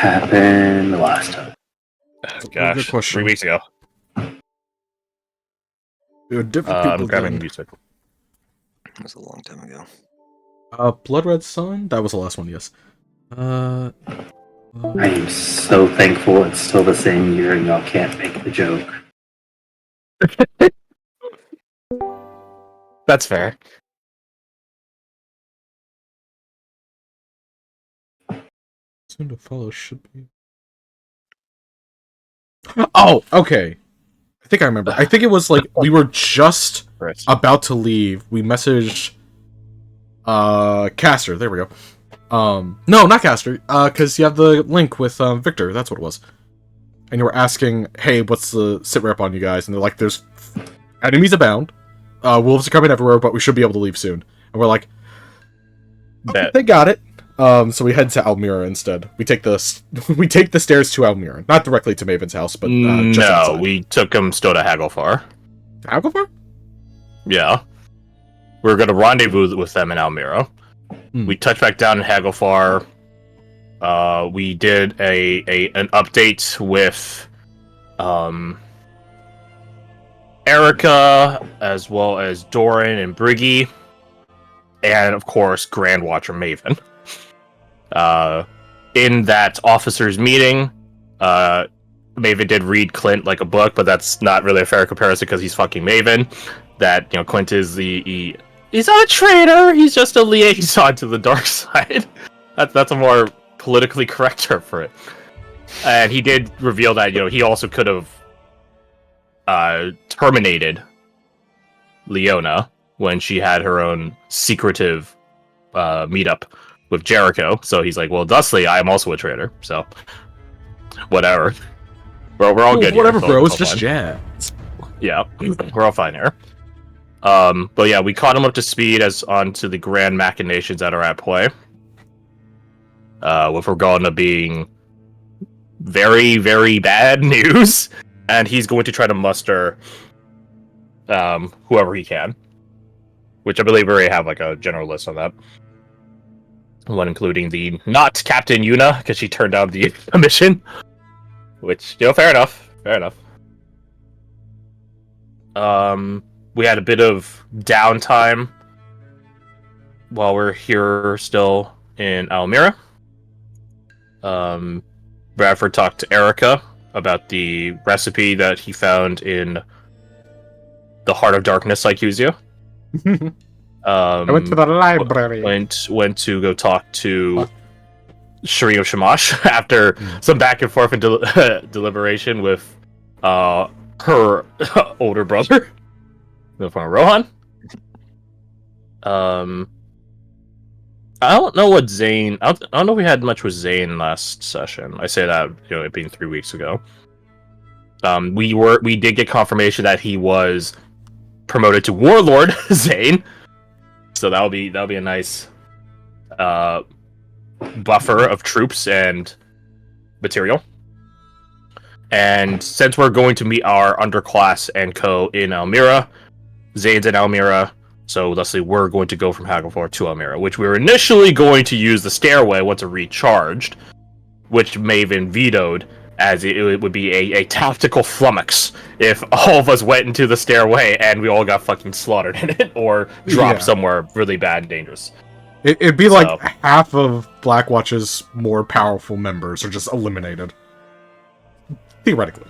happened the last time? Gosh, 3 weeks ago. We were different people. I'm grabbing music. That was a long time ago. Blood Red Sun? That was the last one, yes. I am so thankful it's still the same year and y'all can't make the joke. That's fair. Soon to follow should be... Oh, okay. I think I remember. I think it was like we were just about to leave. We messaged Caster. There we go. No, not Caster. Because you have the link with Victor. That's what it was. And you were asking, hey, what's the sit rep on you guys? And they're like, there's enemies abound. Wolves are coming everywhere, but we should be able to leave soon. And we're like, okay, they got it. So we head to Almira instead. We take the stairs to Almira, not directly to Maven's house, but just outside. We took him still to Hagelfar. Hagelfar? Yeah, we were going to rendezvous with them in Almira. We touched back down in Hagelfar. We did an update with Erica, as well as Doran and Briggy, and of course Grand Watcher Maven. In that officers' meeting, Maven did read Clint like a book, but that's not really a fair comparison because he's fucking Maven. That, you know, Clint is he's not a traitor, he's just a liaison to the dark side. That's a more politically correct term for it. And he did reveal that, you know, he also could have terminated Leona when she had her own secretive meetup with Jericho. So he's like, well, thusly, I am also a traitor. So, whatever. We're all good. Whatever, here, bro. It's just jazz. Yeah, we're all fine here. But yeah, we caught him up to speed as onto the grand machinations that are at play. With regard to being very, very bad news, and he's going to try to muster whoever he can, which I believe we already have like a general list on that. One including the not Captain Yuna, because she turned down the mission. Which, you know, fair enough. We had a bit of downtime while we're here still in Almira. Bradford talked to Erica about the recipe that he found in the Heart of Darkness Lycusia. I went to the library. Went to go talk to Shri of Shamash after some back and forth and deliberation with her older brother, Rohan. I don't know what Zane. I don't know if we had much with Zane last session. I say that, you know, it being 3 weeks ago. We did get confirmation that he was promoted to Warlord Zane, so that'll be a nice buffer of troops and material. And since we're going to meet our underclass and co in Almira, Zane's in Almira. So, thusly, we're going to go from Hagelfar to Almira, which we were initially going to use the stairway once it recharged, which Maven vetoed, as it would be a tactical flummox if all of us went into the stairway and we all got fucking slaughtered in it, or dropped somewhere really bad and dangerous. It'd be like half of Blackwatch's more powerful members are just eliminated. Theoretically.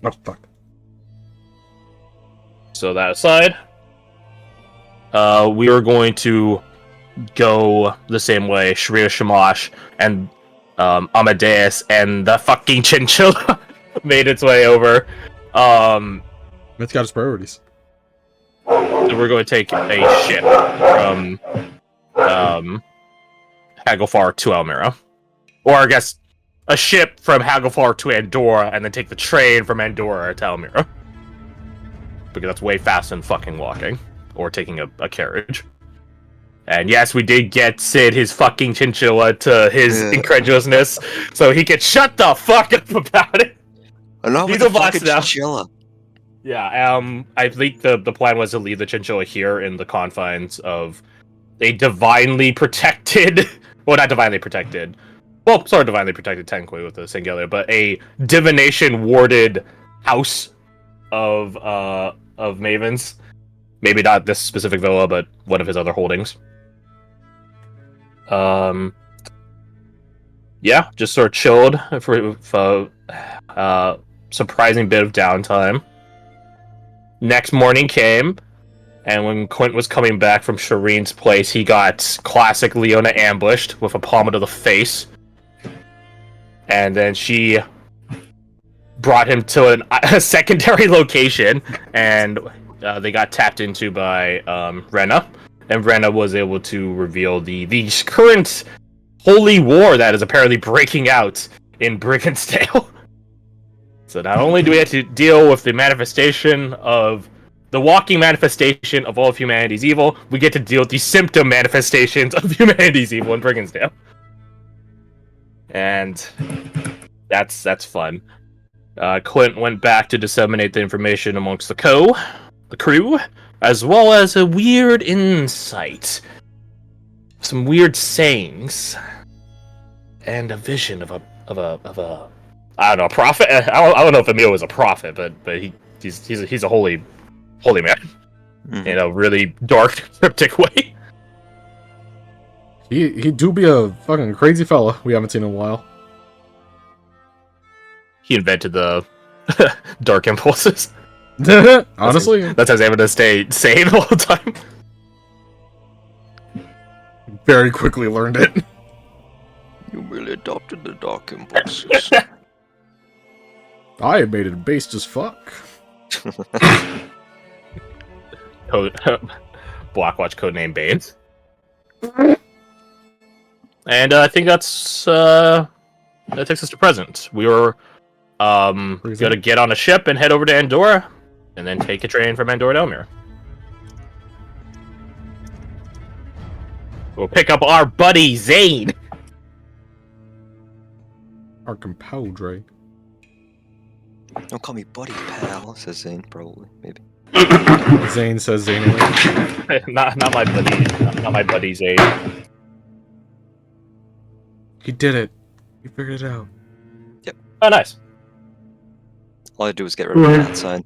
Oh, fuck. So that aside, we are going to go the same way. Shria Shamash and Amadeus and the fucking chinchilla made its way over. It's got its priorities. So we're going to take a ship from Hagelfar to Almira. Or I guess a ship from Hagelfar to Andorra and then take the train from Andorra to Almira. Because that's way faster than fucking walking. Or taking a carriage. And yes, we did get Sid his fucking chinchilla to his incredulousness, so he could shut the fuck up about it. Enough with the fucking chinchilla. Yeah, I think the plan was to leave the chinchilla here in the confines of a divinely protected, well, not divinely protected. Well, sort of divinely protected technically with the singular, but a divination warded house of mavens. Maybe not this specific villa, but one of his other holdings. Yeah, just sort of chilled for surprising bit of downtime. Next morning came, and when Quint was coming back from Shireen's place, he got classic Leona ambushed with a palm to the face. And then she brought him to a secondary location, and they got tapped into by Renna. And Renna was able to reveal the current holy war that is apparently breaking out in Brigginsdale. So not only do we have to deal with the manifestation of the walking manifestation of all of humanity's evil, we get to deal with the symptom manifestations of humanity's evil in Brigginsdale. And that's fun. Clint went back to disseminate the information amongst the crew, as well as a weird insight. Some weird sayings. And a vision of a I don't know, a prophet. I don't know if Emil was a prophet, but he's a holy man in a really dark, cryptic way. He do be a fucking crazy fella we haven't seen in a while. He invented the dark impulses. Honestly, that's how he's able to stay sane all the time. Very quickly learned it. You really adopted the dark impulses. I made it based as fuck. Blackwatch codename Bane. And I think that takes us to present. We were gonna get on a ship and head over to Andorra, and then take a train from Andorra to Elmira. We'll pick up our buddy Zane. Our compadre. Don't call me buddy, pal, says Zane, probably, maybe. Zane says Zane. not my buddy. Not my buddy Zane. He did it. He figured it out. Yep. Oh, nice. All I do is get rid of that sign.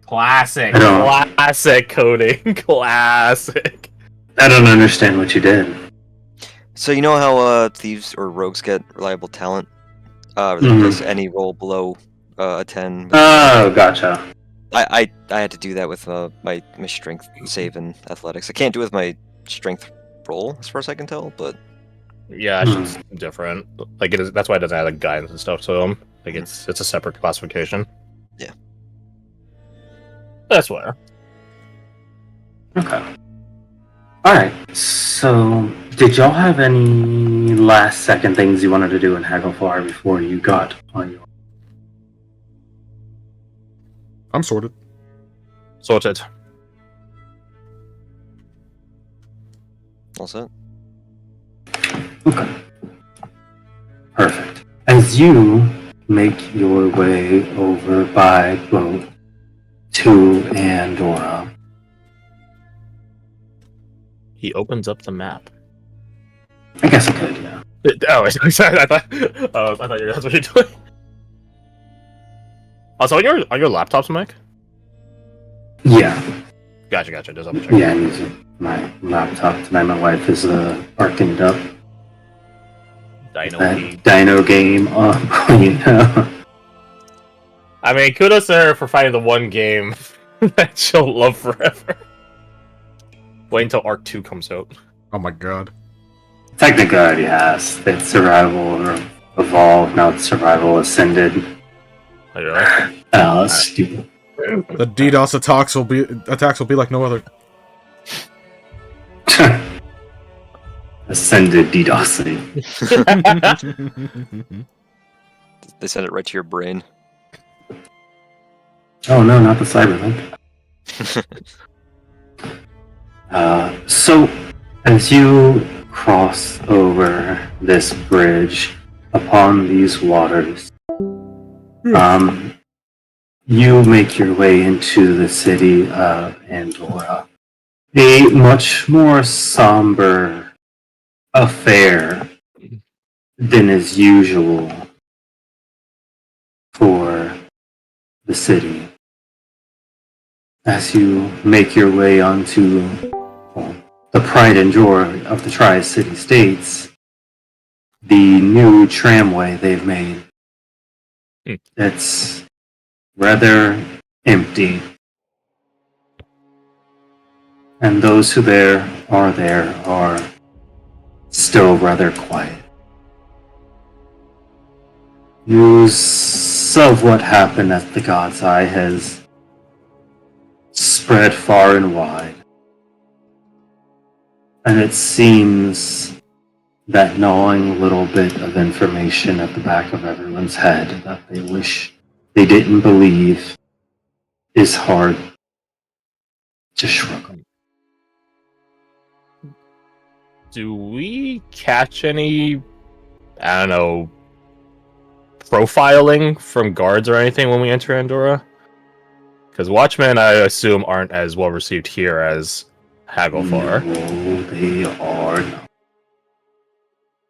Classic coding. Classic. I don't understand what you did. So you know how thieves or rogues get reliable talent? They place any roll below a 10. Oh, gotcha. I had to do that with my strength save and athletics. I can't do it with my strength roll, as far as I can tell, but... Yeah, it's different. Like it is. That's why it doesn't have like guidance and stuff. So like it's a separate classification. Yeah. That's where. Okay. Alright, so did y'all have any last second things you wanted to do in Hagglefar before you got on your... I'm sorted. Sorted. All set? Okay. Perfect. As you make your way over by boat to Andorra, He opens up the map. I guess I could, yeah. Oh, sorry. I thought that's what you're doing. Also, on your laptop's mic? Yeah. Gotcha. Just double check. Yeah, I'm using my laptop tonight. My wife is arcing it up. Dino game. You know. I mean, kudos to her for finding the one game that she'll love forever. Wait until Arc 2 comes out. Oh my god. Technically, already has. It's Survival Evolved. Now it's Survival Ascended. Oh, really? Oh, that's stupid. The DDoS attacks will be like no other. Ascended DDoSing. They send it right to your brain. Oh no, not the Cyberlink. So, as you cross over this bridge upon these waters, you make your way into the city of Andorra. A much more somber affair than is usual for the city. As you make your way onto the pride and joy of the Tri-City States, the new tramway they've made, it's rather empty. And those who there are still rather quiet. News of what happened at the God's Eye has spread far and wide. And it seems that gnawing little bit of information at the back of everyone's head that they wish they didn't believe is hard to shrug. Do we catch any, I don't know, profiling from guards or anything when we enter Andorra? Because Watchmen, I assume, aren't as well received here as Hagglefar. No, they are not.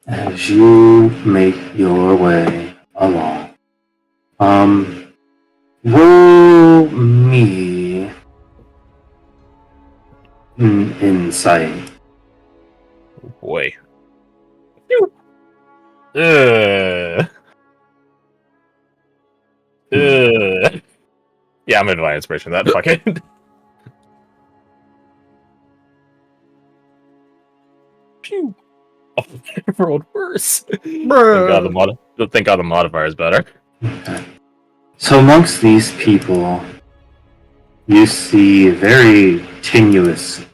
As you make your way along, roll me an insight. Oh boy. Ugh. Ugh. Yeah, I'm into my inspiration. That fucking. Pew. Oh, I rolled worse. Thank God the modifier is better. Okay. So amongst these people, you see very tenuous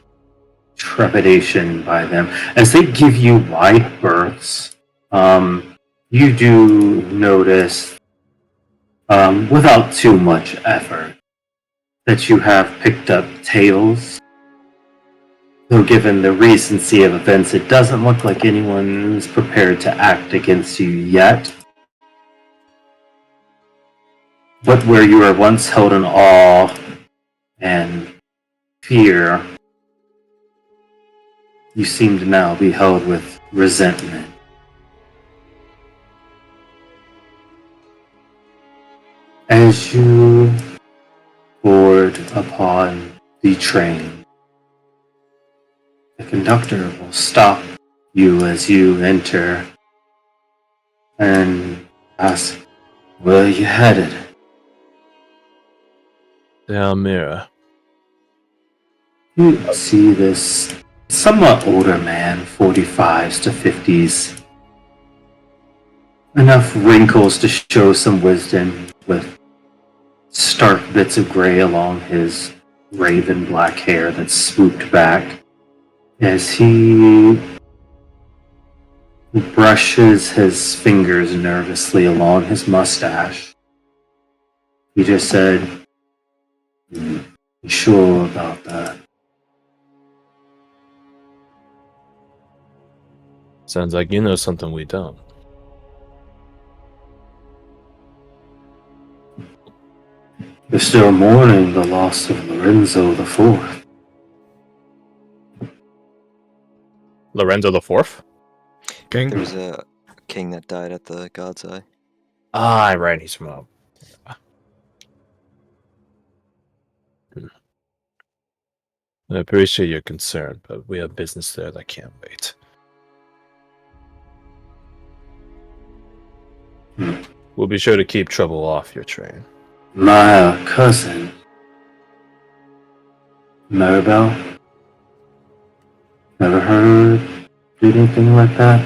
trepidation by them as they give you wide berths. You do notice, without too much effort, that you have picked up tails. Though given the recency of events, it doesn't look like anyone's prepared to act against you yet. But where you were once held in awe and fear, you seem to now be held with resentment. As you board upon the train, the conductor will stop you as you enter and ask, "Where are you headed?" The Almira. You see this somewhat older man, 45s to 50s. Enough wrinkles to show some wisdom, with stark bits of gray along his raven black hair that's swooped back as he brushes his fingers nervously along his mustache. He just said, "You sure about that?" Sounds like you know something we don't. You're still mourning the loss of Lorenzo the Fourth. Lorenzo the Fourth? King. There was a king that died at the God's Eye. Ah, right. He's from. I appreciate your concern, but we have business there that can't wait. We'll be sure to keep trouble off your train. My cousin, Maribel. Never heard anything like that?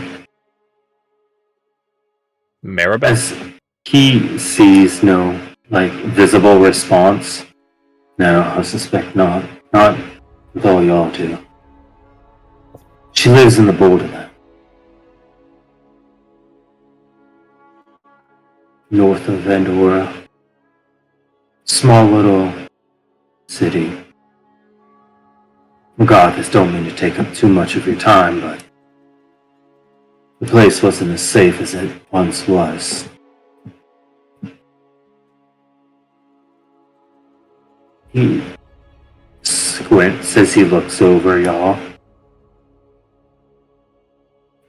Maribel? As he sees no, visible response. No, I suspect not. Not with all y'all do. She lives in the borderland. North of Andorra. Small little city. God, this don't mean to take up too much of your time, but the place wasn't as safe as it once was. He squints as he looks over y'all.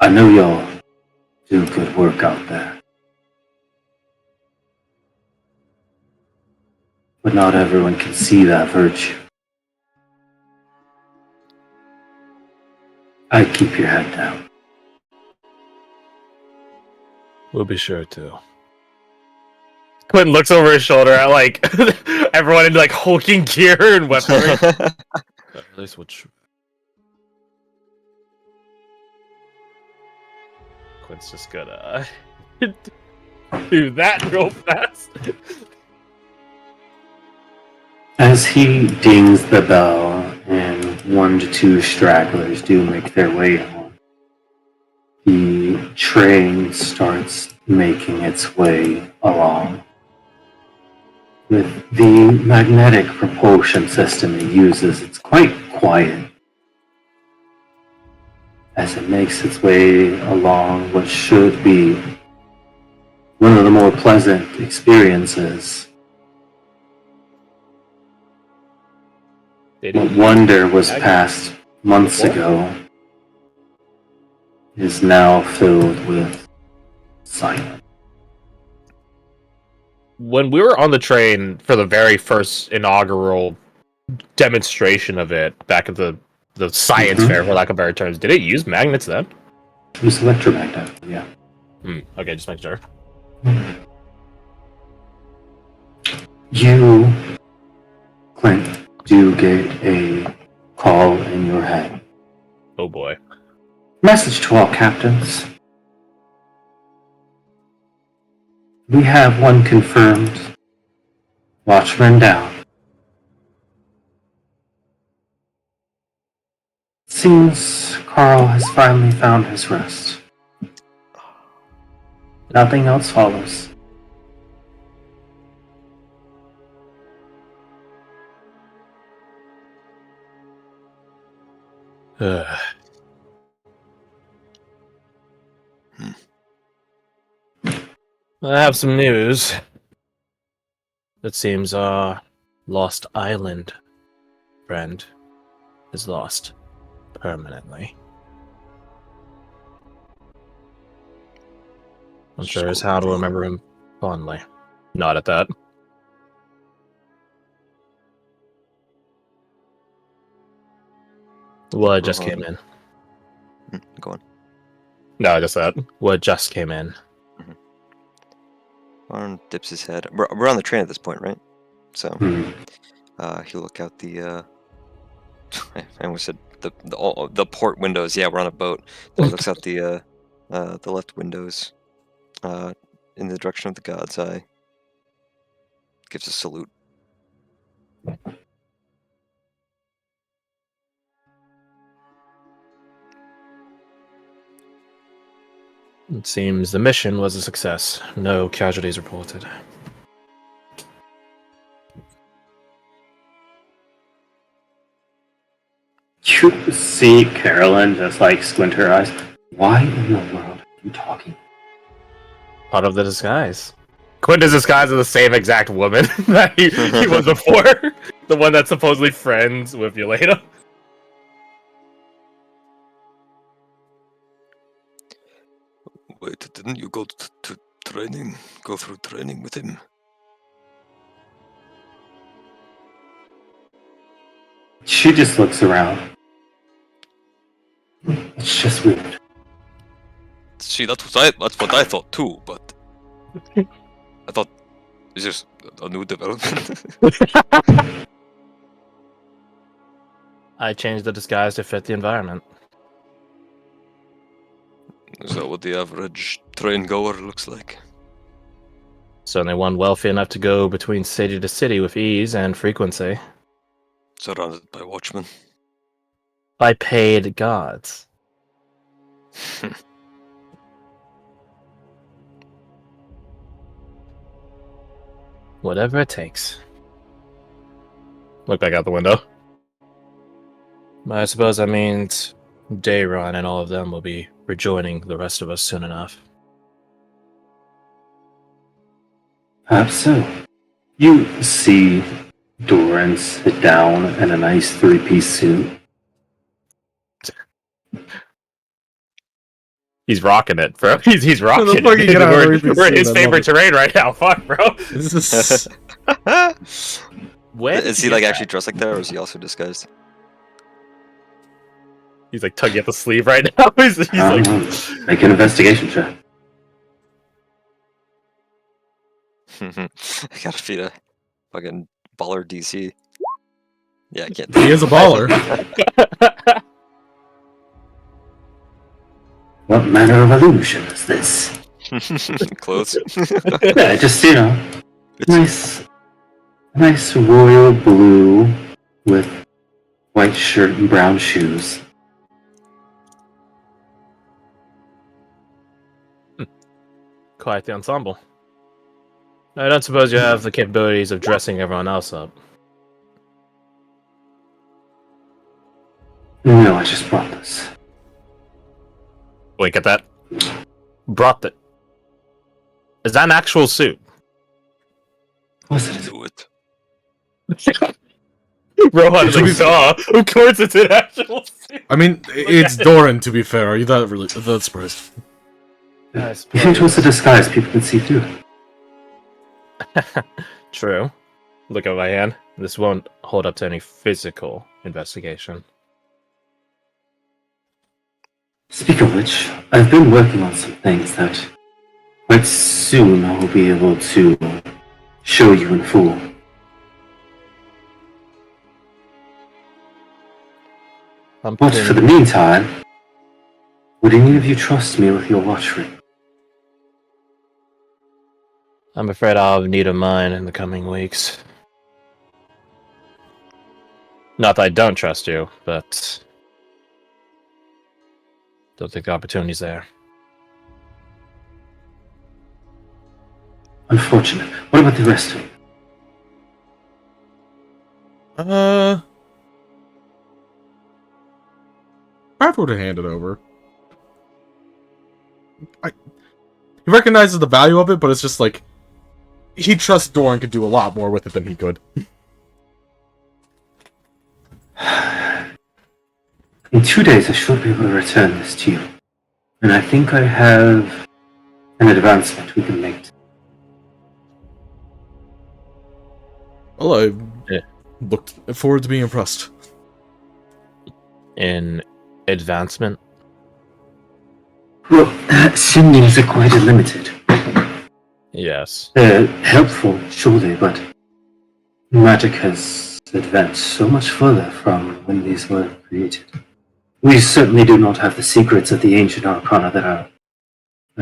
I know y'all do good work out there. But not everyone can see that virtue. I'd keep your head down. We'll be sure to. Quentin looks over his shoulder at like everyone in like hulking gear and weaponry. At least we'll Quint's just gonna do that real fast. As he dings the bell and 1 to 2 stragglers do make their way on, the train starts making its way along. With the magnetic propulsion system it uses, it's quite quiet as it makes its way along what should be one of the more pleasant experiences. What wonder was passed months ago is now filled with silence. When we were on the train for the very first inaugural demonstration of it back at the science fair, for lack of better terms, did it use magnets then? It was electromagnet, yeah. Okay, just make sure. You, Clint, do get a call in your head. Oh boy. Message to all captains. We have one confirmed. Watchman down. Seems Carl has finally found his rest. Nothing else follows. I have some news. It seems our lost island friend is lost permanently. I'm sure as how to remember him fondly. Not at that. What just came in? Go on. No, just that. What just came in? Arn dips his head. We're on the train at this point, right? So he'll look out the. I almost said the port windows. Yeah, we're on a boat. He looks out the left windows, in the direction of the God's Eye. Gives a salute. It seems the mission was a success. No casualties reported. You see Carolyn just like squint her eyes. Why in the world are you talking? Part of the disguise. Quinta's disguise is the same exact woman that he was before. The one that's supposedly friends with Yelena. Wait, didn't you go to training? Go through training with him? She just looks around. It's just weird. See, that's what I thought too, but I thought it's just a new development. I changed the disguise to fit the environment. Is that what the average train goer looks like? Certainly one wealthy enough to go between city to city with ease and frequency. Surrounded by watchmen. By paid guards. Whatever it takes. Look back out the window. I suppose that means Dayron and all of them will be rejoining the rest of us soon enough. Perhaps so. You see Doran sit down in a nice 3-piece suit. He's rocking it, bro. He's rocking the fuck you it. get out of We're in RPC, his I favorite love terrain right now. Fuck, bro. This is When Is he like actually dressed like that, or is he also disguised? He's like tugging at the sleeve right now. He's like, Make an investigation check. I gotta feed a fucking baller DC. Yeah, I can't. he is a baller. What manner of illusion is this? Clothes. Yeah, just, nice royal blue with white shirt and brown shoes. quite the ensemble. I don't suppose you have the capabilities of dressing everyone else up. No, I just brought this. Wink at that. Brought that. Is that an actual suit? What's it? Do it. Rohan is like, saw. Of course it's an actual suit. I mean, it's Doran, to be fair. Are you that surprised? If it was a disguise, people could see through it. True. Look at my hand. This won't hold up to any physical investigation. Speak of which, I've been working on some things that quite soon I will be able to show you in full. But for the meantime, would any of you trust me with your watch ring? I'm afraid I'll have need of mine in the coming weeks. Not that I don't trust you, but don't think the opportunity's there. Unfortunate. What about the rest of you? I would have handed over. He recognizes the value of it, but it's just like he trusts Doran could do a lot more with it than he could. In 2 days, I should be able to return this to you. And I think I have an advancement we can make. Well, I Yeah. looked forward to being impressed. In advancement? Well, sendings are quite limited. Yes. Helpful, surely, but magic has advanced so much further from when these were created. We certainly do not have the secrets of the ancient arcana that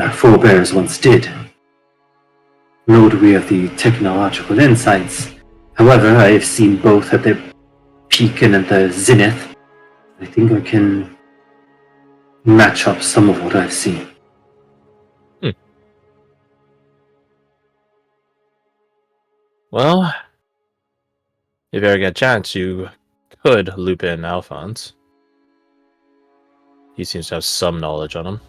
our forebears once did. Nor do we have the technological insights. However, I have seen both at their peak and at the zenith. I think I can match up some of what I've seen. Well, if you ever get a chance, you could loop in Alphonse. He seems to have some knowledge on him.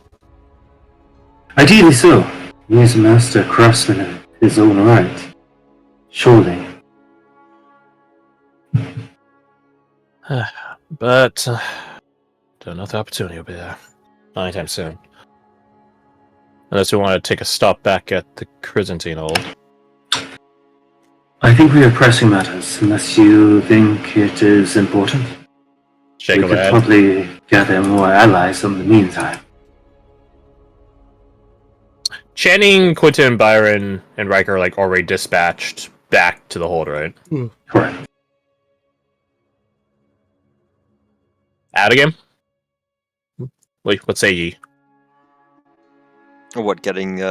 Ideally so. He is a master craftsman in his own right. Surely. But don't know if the opportunity will be there anytime soon. Unless we want to take a stop back at the Chrysantine Hold. I think we are pressing matters, unless you think it is important. Shake We of could the head. probably gather more allies in the meantime. Channing, Quentin, Byron, and Riker are like already dispatched back to the hold, right? Correct. Out again? Wait, what say ye? What, getting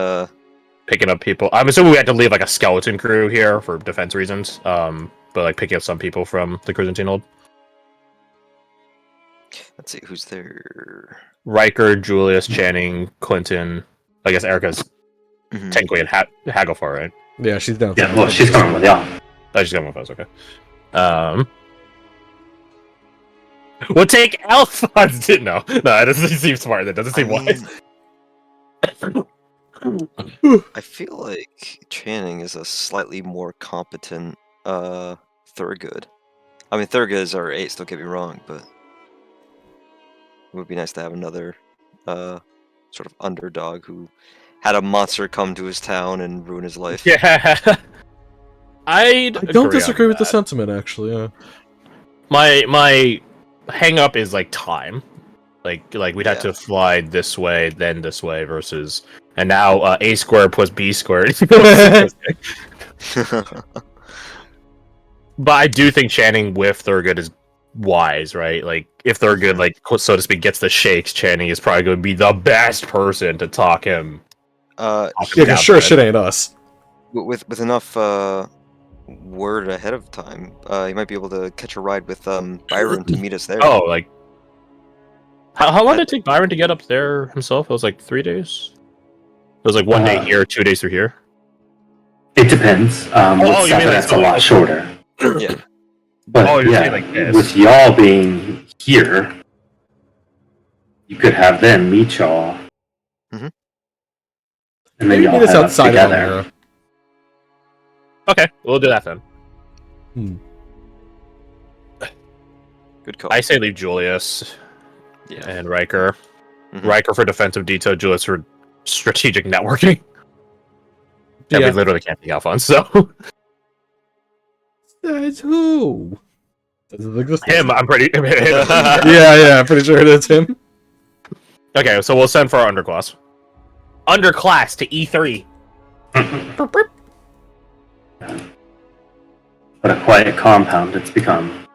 Picking up people. I'm assuming we had to leave like a skeleton crew here for defense reasons. But like picking up some people from the Chrysantine Hold. let's see who's there. Riker, Julius, Channing, Clinton. I guess Erica's Mhm. technically in Hagglefar, right? Yeah, she's down. Yeah, well, she's coming with y'all. Oh, she's coming with us, okay. We'll take Alphonse. No, it doesn't seem smart. That doesn't seem wise. I feel like Channing is a slightly more competent Thurgood. I mean, Thurgood is our ace, don't get me wrong, but it would be nice to have another sort of underdog who had a monster come to his town and ruin his life. Yeah. I don't agree on disagree with the that. sentiment, actually. Yeah. My hang up is like time. Like we'd have Yeah. to fly this way, then this way versus, and now a squared plus b squared. But I do think Channing with Thurgood is wise, right? Like if Thurgood, like so to speak, gets the shakes, Channing is probably going to be the best person to talk him. Yeah, because sure shit ain't us. With enough word ahead of time, you might be able to catch a ride with Byron to meet us there. Oh, like how long did it take Byron to get up there himself? It was like 3 days. It was like 1 day here, 2 days through here. It depends. With you mean Seven, like that's a lot shorter. Yeah. But Oh, you're yeah, saying like this. with y'all being here, you could have them meet y'all. Mhm. And then Maybe y'all meet us head up outside of together. Elmira. Okay, we'll do that then. Good call. I say leave Julius Yeah. and Riker. Mhm. Riker for defensive detail, Julius for strategic networking. That Yeah. we literally can't think out on, so That's who? Doesn't exist. him, I'm pretty Yeah, I'm pretty sure it is him. Okay, so we'll send for our underclass. Underclass to E3. What a quiet compound it's become.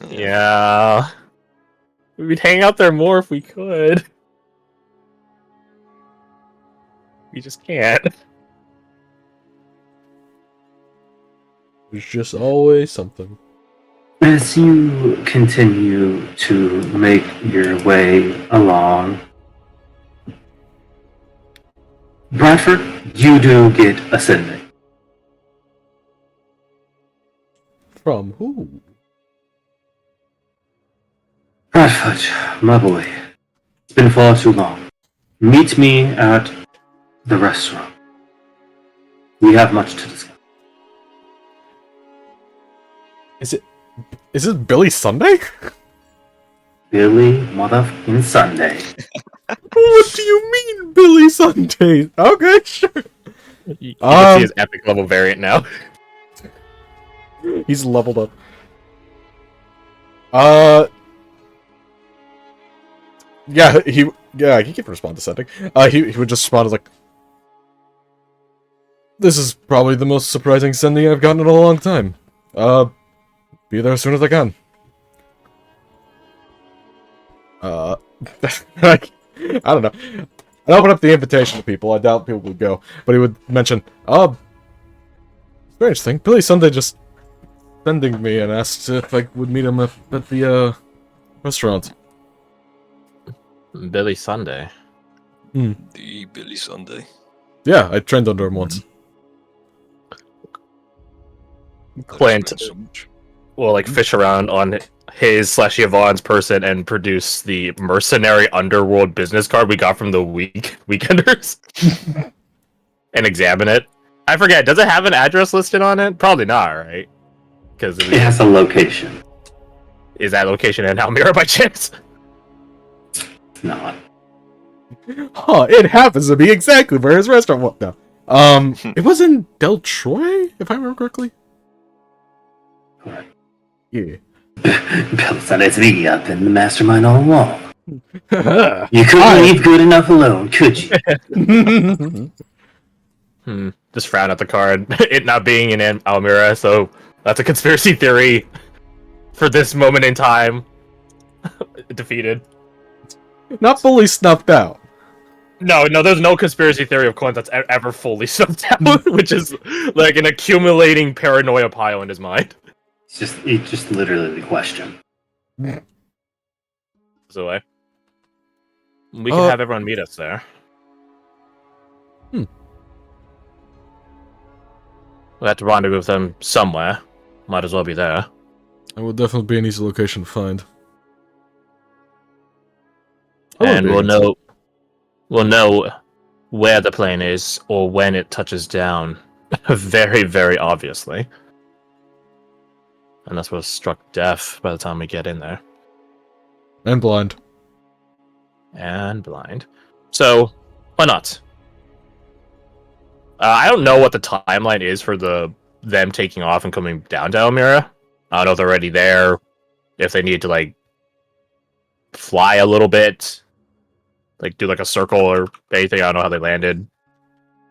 Yeah. We'd hang out there more if we could. We just can't. There's just always something. As you continue to make your way along, Bradford, you do get ascending. From who? Bradford, my boy, it's been far too long. Meet me at the restaurant. We have much to discuss. Is it Billy Sunday? Billy motherfucking Sunday. What do you mean, Billy Sunday? Okay, sure. You can see his epic level variant now. He's leveled up. He can respond to something. He would just respond as like, "This is probably the most surprising sending I've gotten in a long time. Be there as soon as I can." I don't know. I open up the invitation to people. I doubt people would go, but he would mention, strange thing. Billy Sunday just sending me and asked if I would meet him at the restaurant. Billy Sunday. The Billy Sunday. Yeah, I trained under him once. Clint So much. will like fish around on his / Yvonne's person and produce the mercenary underworld business card we got from the weekenders and examine it. I forget, does it have an address listed on it? Probably not, right? Because It has a location. is that location in Almira by chance? It's not. Huh, it happens to be exactly where his restaurant was. No. It was in Del Troy, if I remember correctly. Correct. Yeah. Billy Sunday's me up in the mastermind all along. Just You couldn't leave good enough alone, could you? Just frown at the card. It not being in Almira, so that's a conspiracy theory for this moment in time. Defeated. Not fully snuffed out. No, there's no conspiracy theory of Clint that's ever fully snuffed out, which is like an accumulating paranoia pile in his mind. It's just literally the question. So we can have everyone meet us there. We'll have to rendezvous with them somewhere. Might as well be there. It would definitely be an easy location to find. And we'll know where the plane is or when it touches down. Very, very obviously. Unless we're struck deaf by the time we get in there. And blind. And blind. So, why not? I don't know what the timeline is for them taking off and coming down to Elmira. I don't know if they're already there, if they need to, like, fly a little bit, like, do, like, a circle or anything. I don't know how they landed.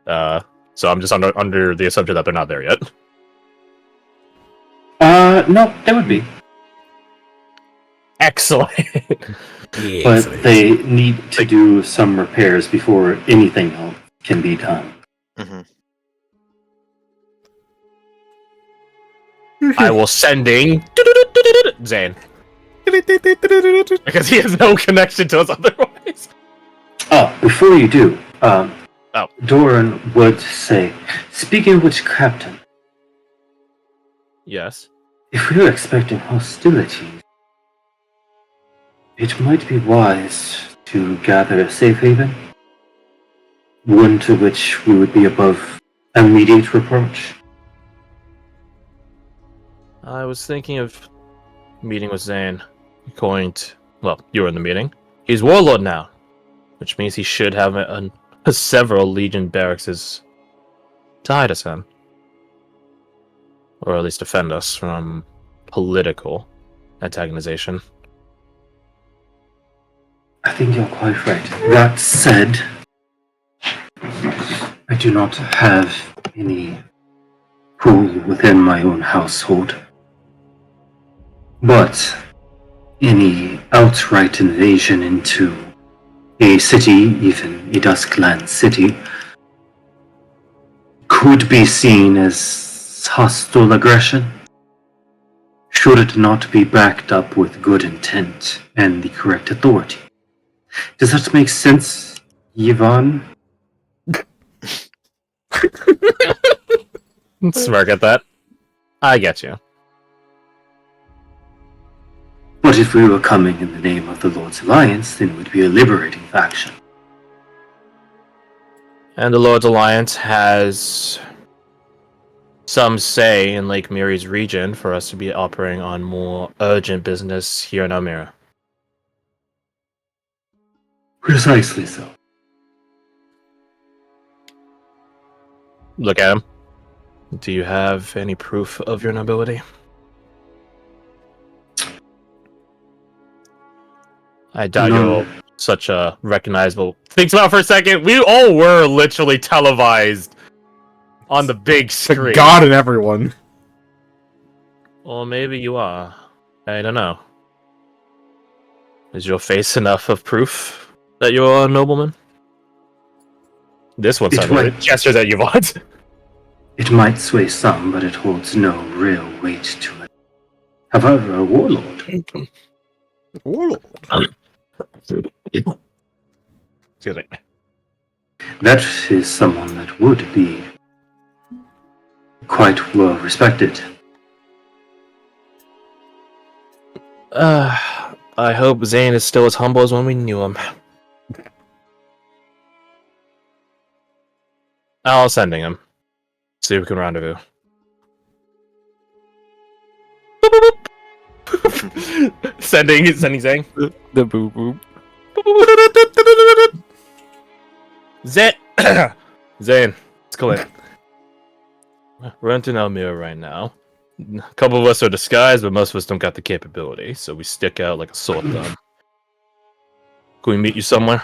So I'm just under the assumption that they're not there yet. No, they would be. Excellent. But they need to do some repairs before anything else can be done. Mm-hmm. I will sending Zane. Because he has no connection to us otherwise. Oh, before you do, Oh. Doran would say, speaking of which, Captain, Yes. if we are expecting hostilities, it might be wise to gather a safe haven, one to which we would be above immediate reproach. I was thinking of meeting with Zane. Well, you were in the meeting. He's warlord now, which means he should have several Legion barracks to hide us in. Or at least defend us from political antagonization. I think you're quite right. That said, I do not have any pull within my own household. But any outright invasion into a city, even a Duskland city, could be seen as hostile aggression, should it not be backed up with good intent and the correct authority. Does that make sense, Yvonne? Smirk at that. I get you. But if we were coming in the name of the Lord's Alliance, then it would be a liberating faction. And the Lord's Alliance has some say in Lake Miri's region for us to be operating on more urgent business here in Almira. Precisely so. Look at him. Do you have any proof of your nobility? I doubt No. you're such a recognizable. Think about it for a second. We all were literally televised on the big screen. God and everyone. Or maybe you are. I don't know. Is your face enough of proof that you're a nobleman? This one It suddenly might. gestures at Yvonne. It might sway some, but it holds no real weight to it. However, a warlord. Warlord. Excuse me. That is someone that would be quite well respected. I hope Zane is still as humble as when we knew him. I'll sending him. See if we can rendezvous. sending Zane. The boo boo. Zane, Zane, let's call it. We're entering Almira right now. A couple of us are disguised, but most of us don't got the capability, so we stick out like a sore thumb. Can we meet you somewhere?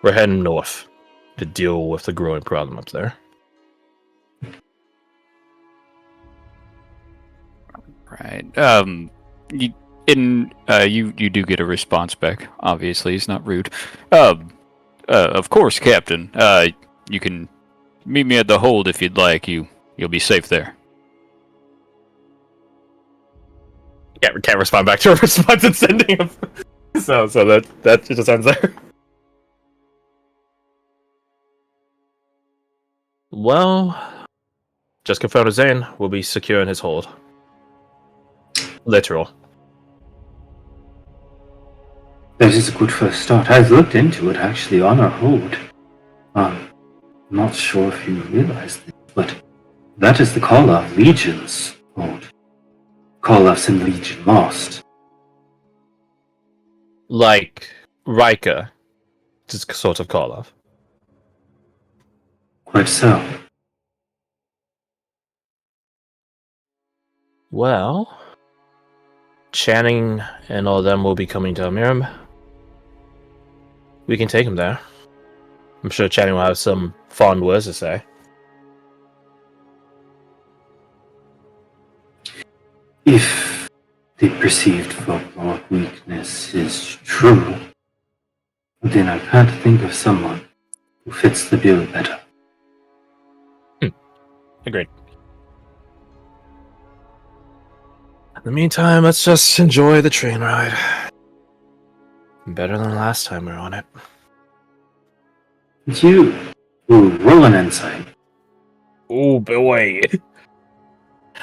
We're heading north to deal with the growing problem up there. Right. You you do get a response back. Obviously, it's not rude. Of course, Captain. You can meet me at the hold if you'd like. You'll be safe there. Can't respond back to a response and sending him. so that just ends there. Well, just confirmed with Zane. We'll be secure in his hold. Literal. That is a good first start. I've looked into it actually on our hold. Not sure if you realize this, but that is the call-off Legion's hold. Call-offs in Legion lost. Like Rika Just sort of call off. Quite so. Well, Channing and all of them will be coming to Amiram. We can take him there. I'm sure Channing will have some fond words to say. If the perceived folkloric weakness is true, then I can't think of someone who fits the bill better. Agreed. In the meantime, let's just enjoy the train ride. Better than the last time we were on it. You roll an insight. Oh boy.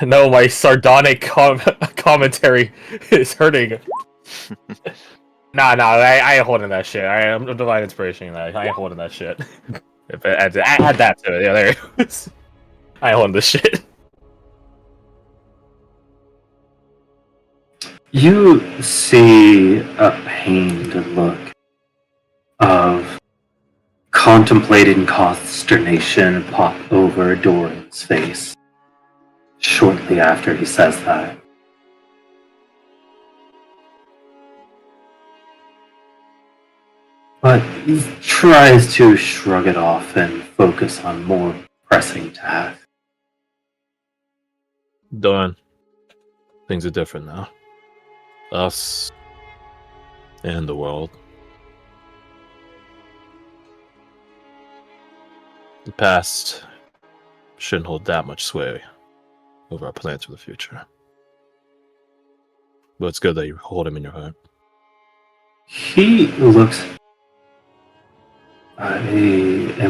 No, my sardonic commentary is hurting. I ain't holding that shit. I'm divine inspiration. I ain't holding that shit. Add that to it. Yeah, there it is. I ain't holding this shit. You see a pained look of contemplating consternation pop over Doran's face shortly after he says that. But he tries to shrug it off and focus on more pressing tasks. Done. Things are different now. Us and the world. The past shouldn't hold that much sway over our plans for the future. But it's good that you hold him in your heart. He looks. I am